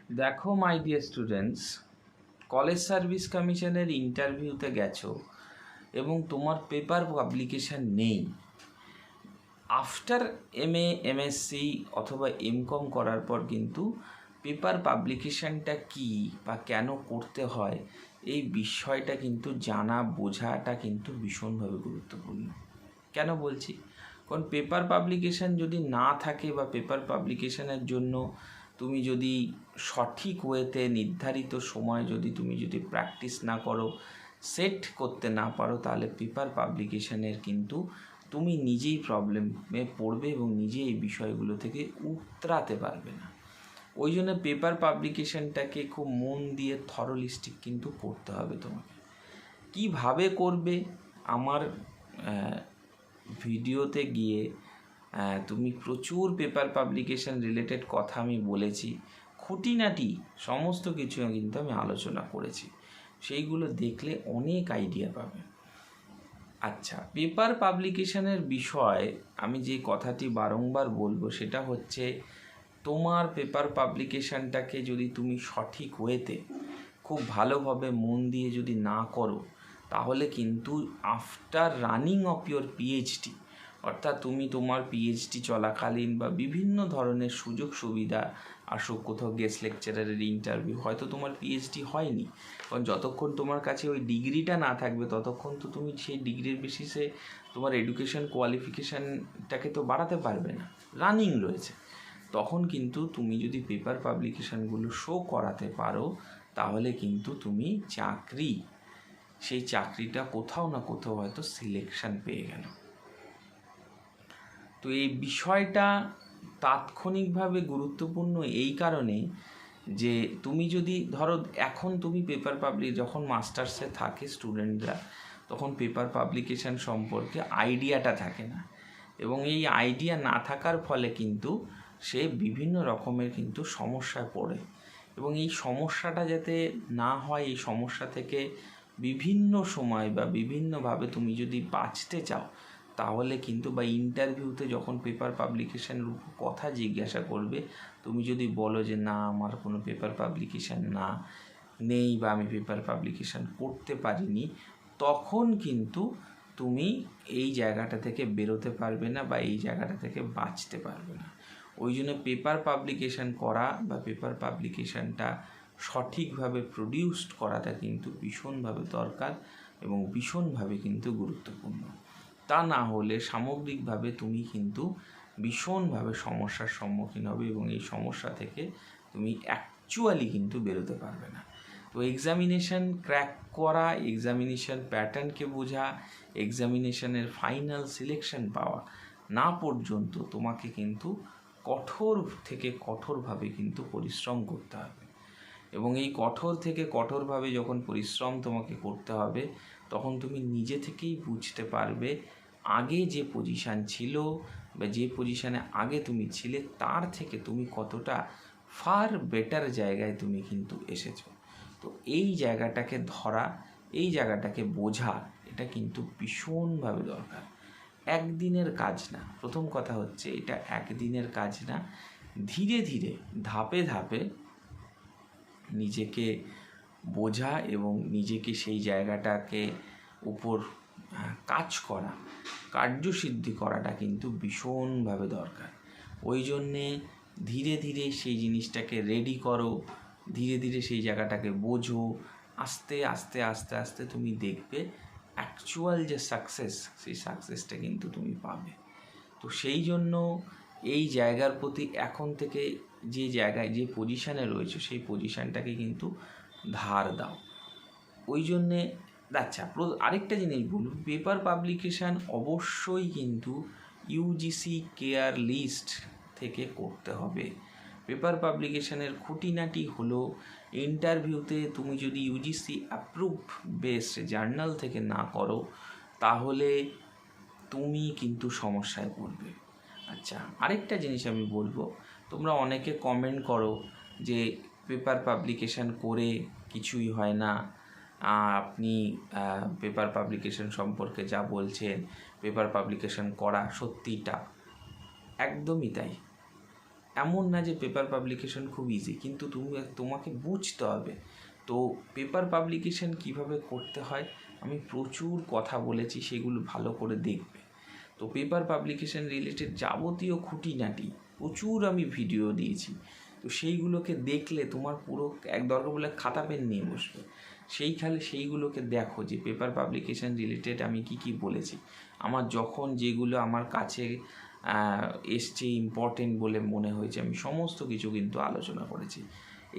দেখো my dear students, college service কমিশনের ইন্টারভিউতে গেছো এবং তোমার পেপার পাবলিকেশন নেই। আফটার এমএসসি অথবা এমকম করার পর কিন্তু পেপার পাবলিকেশনটা কী বা কেন করতে হয় এই বিষয়টা কিন্তু জানা বোঝাটা কিন্তু ভীষণভাবে গুরুত্বপূর্ণ। কেন বলছি? কারণ পেপার পাবলিকেশন যদি না থাকে বা পেপার পাবলিকেশনের জন্য তুমি যদি সঠিক ওয়েতে নির্ধারিত সময় তুমি যদি প্র্যাকটিস না করো, সেট করতে না পারো, তাহলে পেপার পাবলিকেশনের কিন্তু তুমি নিজেই প্রবলেমে পড়বে এবং নিজে এই বিষয়গুলো থেকে উতরাতে পারবে না। ওই জন্য পেপার পাবলিকেশনটাকে খুব মন দিয়ে থরোলিস্টিক কিন্তু পড়তে হবে তোমাকে। কিভাবে করবে আমার ভিডিওতে গিয়ে তুমি প্রচুর পেপার পাবলিকেশন রিলেটেড কথা আমি বলেছি, খুঁটিনাটি সমস্ত কিছু কিন্তু আমি আলোচনা করেছি, সেইগুলো দেখলে অনেক আইডিয়া পাবে। আচ্ছা, পেপার পাবলিকেশনের বিষয় আমি যে কথাটি বারংবার বলবো সেটা হচ্ছে, তোমার পেপার পাবলিকেশনটাকে যদি তুমি সঠিক ওয়েতে খুব ভালোভাবে মন দিয়ে যদি না করো, তাহলে কিন্তু after running of your PhD, অর্থাৎ তুমি তোমার পিএইচডি চলাকালীন বা বিভিন্ন ধরনের সুযোগ সুবিধা আসুক, কোথাও গেস্ট লেকচারারের ইন্টারভিউ, হয়তো তোমার পিএইচডি হয়নি, কারণ যতক্ষণ তোমার কাছে ওই ডিগ্রিটা না থাকবে ততক্ষণ তো তুমি সেই ডিগ্রির বেসিসে তোমার এডুকেশন কোয়ালিফিকেশানটাকে তো বাড়াতে পারবে না, রানিং রয়েছে। তখন কিন্তু তুমি যদি পেপার পাবলিকেশানগুলো শো করাতে পারো, তাহলে কিন্তু তুমি সেই চাকরিটা কোথাও না কোথাও হয়তো সিলেকশন পেয়ে গেল। তো এই বিষয়টা তাৎক্ষণিকভাবে গুরুত্বপূর্ণ এই কারণে যে তুমি যদি ধরো এখন তুমি পেপার যখন মাস্টার্সে থাকে স্টুডেন্টরা, তখন পেপার পাবলিকেশন সম্পর্কে আইডিয়াটা থাকে না, এবং এই আইডিয়া না থাকার ফলে কিন্তু সে বিভিন্ন রকমের কিন্তু সমস্যায় পড়ে। এবং এই সমস্যাটা যাতে না হয়, এই সমস্যা থেকে বিভিন্ন সময় বা বিভিন্নভাবে তুমি যদি বাঁচতে চাও, তাহলে কিন্তু বা ইন্টারভিউতে যখন পেপার পাবলিকেশনের উপর কথা জিজ্ঞাসা করবে, তুমি যদি বলো যে না আমার কোনো পেপার পাবলিকেশন নেই বা আমি পেপার পাবলিকেশন করতে পারিনি, তখন কিন্তু তুমি এই জায়গাটা থেকে বেরোতে পারবে না বা এই জায়গাটা থেকে বাঁচতে পারবে না। ওই জন্য পেপার পাবলিকেশন করা বা পেপার পাবলিকেশনটা সঠিকভাবে প্রডিউসড করাটা কিন্তু ভীষণভাবে দরকার এবং ভীষণভাবে কিন্তু গুরুত্বপূর্ণ। তা না হলে সামগ্রিকভাবে তুমি কিন্তু ভীষণভাবে সমস্যার সম্মুখীন হবে এবং এই সমস্যা থেকে তুমি অ্যাকচুয়ালি কিন্তু বেরোতে পারবে না। তো এক্সামিনেশন ক্র্যাক করা, এক্সামিনেশন প্যাটার্নকে বোঝা, এক্সামিনেশনের ফাইনাল সিলেকশন পাওয়া না পর্যন্ত তোমাকে কিন্তু কঠোর থেকে কঠোরভাবে কিন্তু পরিশ্রম করতে হবে। এবং এই কঠোর থেকে কঠোরভাবে যখন পরিশ্রম তোমাকে করতে হবে, তখন তুমি নিজে থেকেই বুঝতে পারবে আগে যে পজিশান ছিল বা যে পজিশানে আগে তুমি ছিলে তার থেকে তুমি কতটা ফার বেটার জায়গায় তুমি কিন্তু এসেছো। তো এই জায়গাটাকে ধরা, এই জায়গাটাকে বোঝা, এটা কিন্তু ভীষণভাবে দরকার। একদিনের কাজ না, প্রথম কথা হচ্ছে এটা একদিনের কাজ না, ধীরে ধীরে ধাপে ধাপে নিজেকে বোঝা এবং নিজেকে সেই জায়গাটাকে উপর কাজ করা, কার্যসিদ্ধি করাটা কিন্তু ভীষণভাবে দরকার। ওই জন্যে ধীরে ধীরে সেই জিনিসটাকে রেডি করো, ধীরে ধীরে সেই জায়গাটাকে বোঝো, আস্তে আস্তে আস্তে আস্তে তুমি দেখবে অ্যাকচুয়াল যে সাকসেস, সেই সাকসেসটা কিন্তু তুমি পাবে। তো সেই জন্য এই জায়গার প্রতি এখন থেকে যে জায়গায় যে পজিশানে রয়েছে সেই পজিশানটাকে কিন্তু ধার দাও। ওই জন্যে আচ্ছা, আরেকটা জিনিস বলুন, পেপার পাবলিকেশান অবশ্যই কিন্তু ইউজিসি কেয়ার লিস্ট থেকে করতে হবে। পেপার পাবলিকেশানের খুঁটিনাটি হলো, ইন্টারভিউতে তুমি যদি ইউজিসি অ্যাপ্রুভ বেসড জার্নাল থেকে না করো, তাহলে তুমি কিন্তু সমস্যায় পড়বে। আচ্ছা, আরেকটা জিনিস আমি বলবো, তোমরা অনেকে কমেন্ট করো যে পেপার পাবলিকেশান করে কিছুই হয় না, আপনি পেপার পাবলিকেশান সম্পর্কে যা বলছেন, পেপার পাবলিকেশান করা সত্যিই টাফ। একদমই তাই, এমন না যে পেপার পাবলিকেশন খুব ইজি, কিন্তু তোমাকে বুঝতে হবে। তো পেপার পাবলিকেশন কিভাবে করতে হয় আমি প্রচুর কথা বলেছি, সেগুলো ভালো করে দেখবে। তো পেপার পাবলিকেশন রিলেটেড যাবতীয় খুঁটিনাটি প্রচুর আমি ভিডিও দিয়েছি, তো সেইগুলোকে দেখলে তোমার পুরো এক দরকার বলে খাতা পেন নিয়ে বসবে, সেইগুলোকে দেখো যে পেপার পাবলিকেশন রিলেটেড আমি কি বলেছি। আমার যখন যেগুলো আমার কাছে এসছে ইম্পর্টেন্ট বলে মনে হয়েছে, আমি সমস্ত কিছু কিন্তু আলোচনা করেছি।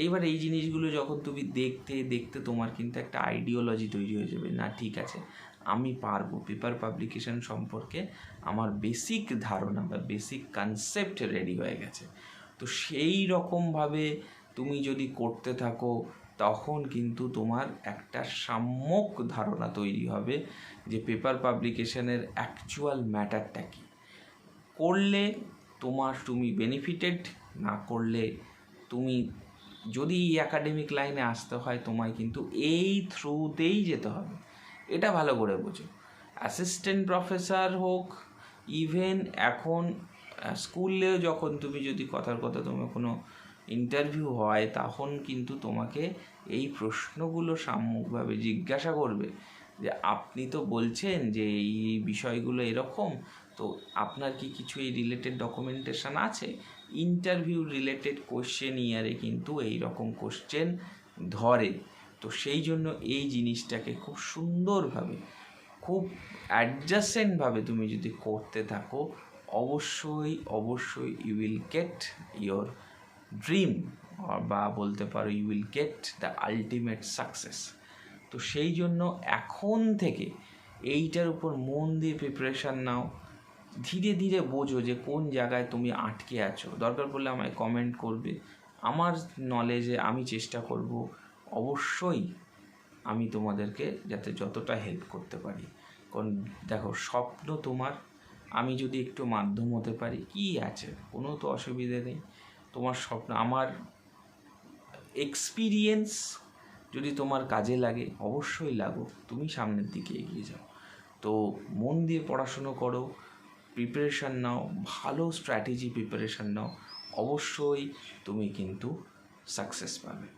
এইবার এই জিনিসগুলো যখন তুমি দেখতে দেখতে তোমার কিন্তু একটা আইডিওলজি তৈরি হয়ে যাবে, না ঠিক আছে আমি পারবো, পেপার পাবলিকেশন সম্পর্কে আমার বেসিক ধারণা বা বেসিক কনসেপ্ট রেডি হয়ে গেছে। তো সেই রকমভাবে তুমি যদি করতে থাকো তখন কিন্তু তোমার একটা সম্যক ধারণা তৈরি হবে যে পেপার পাবলিকেশনের অ্যাকচুয়াল ম্যাটারটা কী। করলে তুমি বেনিফিটেড, না করলে তুমি যদি একাডেমিক লাইনে আসতে হয় তোমায় কিন্তু এই থ্রুতেই যেতে হবে, এটা ভালো করে বোঝো। অ্যাসিস্ট্যান্ট প্রফেসর হোক, ইভেন এখন স্কুলেও যখন তুমি যদি কথার কথা তোমার কোনো ইন্টারভিউ হয় তখন কিন্তু তোমাকে এই প্রশ্নগুলো সম্মুখভাবে জিজ্ঞাসা করবে যে আপনি তো বলছেন যে এই বিষয়গুলো এরকম, তো আপনার কি কিছু এই রিলেটেড ডকুমেন্টেশন আছে। ইন্টারভিউ রিলেটেড কোশ্চেন ইয়ারে কিন্তু এই রকম কোশ্চেন ধরে। তো সেই জন্য এই জিনিসটাকে খুব সুন্দরভাবে, খুব অ্যাডজাসেন্টভাবে তুমি যদি করতে থাকো অবশ্যই you will get your dream, বা বলতে পারো you will get the ultimate success. তো সেই জন্য এখন থেকে এইটার উপর মন দিয়ে প্রিপারেশান নাও, ধীরে ধীরে বোঝো যে কোন জায়গায় তুমি আটকে আছো। দরকার পড়লে আমায় কমেন্ট করবে, আমার নলেজে আমি চেষ্টা করব অবশ্যই আমি তোমাদেরকে যাতে যতটা হেল্প করতে পারি। কারণ দেখো স্বপ্ন তোমার, আমি যদি একটু মাধ্যম হতে পারি কি আছে, কোনো তো অসুবিধে নেই। তোমার স্বপ্ন, আমার এক্সপিরিয়েন্স যদি তোমার কাজে লাগে অবশ্যই লাগো, তুমি সামনের দিকে এগিয়ে যাও। তো মন দিয়ে পড়াশুনো করো, প্রিপারেশান নাও, ভালো স্ট্র্যাটেজি প্রিপারেশান নাও, অবশ্যই তুমি কিন্তু সাকসেস পাবে।